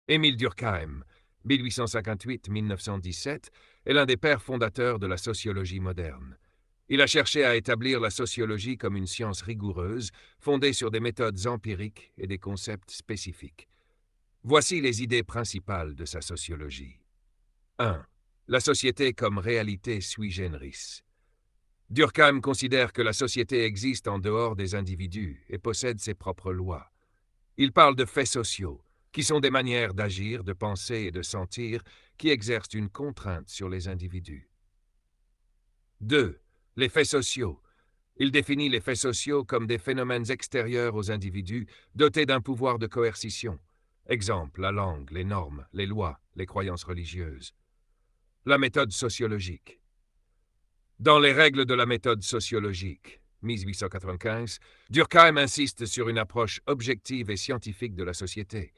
Émile Durkheim, 1858-1917, est l'un des pères fondateurs de la sociologie moderne. Il a cherché à établir la sociologie comme une science rigoureuse, fondée sur des méthodes empiriques et des concepts spécifiques. Voici les idées principales de sa sociologie. 1. La société comme réalité sui generis. Durkheim considère que la société existe en dehors des individus et possède ses propres lois. Il parle de faits sociaux, qui sont des manières d'agir, de penser et de sentir qui exercent une contrainte sur les individus. 2. Les faits sociaux. Il définit les faits sociaux comme des phénomènes extérieurs aux individus dotés d'un pouvoir de coercition. Exemple, la langue, les normes, les lois, les croyances religieuses. La méthode sociologique. Dans les règles de la méthode sociologique, 1895, Durkheim insiste sur une approche objective et scientifique de la société.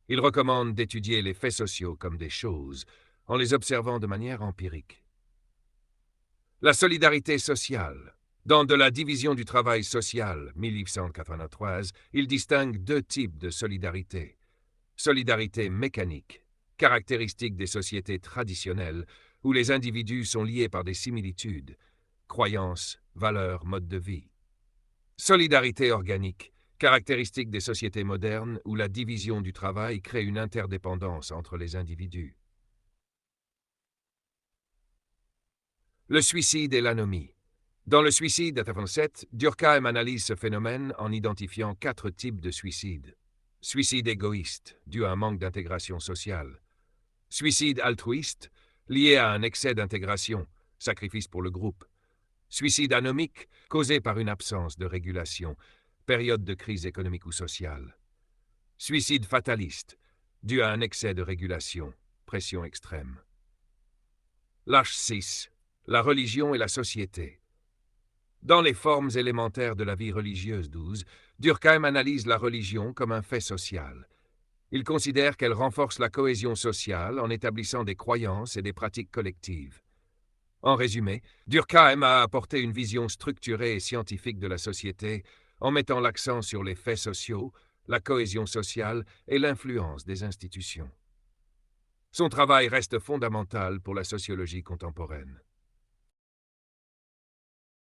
Il recommande d'étudier les faits sociaux comme des choses, en les observant de manière empirique. La solidarité sociale. Dans De la division du travail social, 1893, il distingue deux types de solidarité. Solidarité mécanique, caractéristique des sociétés traditionnelles, où les individus sont liés par des similitudes, croyances, valeurs, modes de vie. Solidarité organique, caractéristique des sociétés modernes où la division du travail crée une interdépendance entre les individus. Le suicide et l'anomie. Dans le suicide à Tafonset, Durkheim analyse ce phénomène en identifiant 4 types de suicide. Suicide égoïste, dû à un manque d'intégration sociale. Suicide altruiste, lié à un excès d'intégration, sacrifice pour le groupe. Suicide anomique, causé par une absence de régulation, période de crise économique ou sociale. Suicide fataliste, dû à un excès de régulation, pression extrême. L'H6, la religion et la société. Dans les formes élémentaires de la vie religieuse 12, Durkheim analyse la religion comme un fait social. Il considère qu'elle renforce la cohésion sociale en établissant des croyances et des pratiques collectives. En résumé, Durkheim a apporté une vision structurée et scientifique de la société en mettant l'accent sur les faits sociaux, la cohésion sociale et l'influence des institutions. Son travail reste fondamental pour la sociologie contemporaine.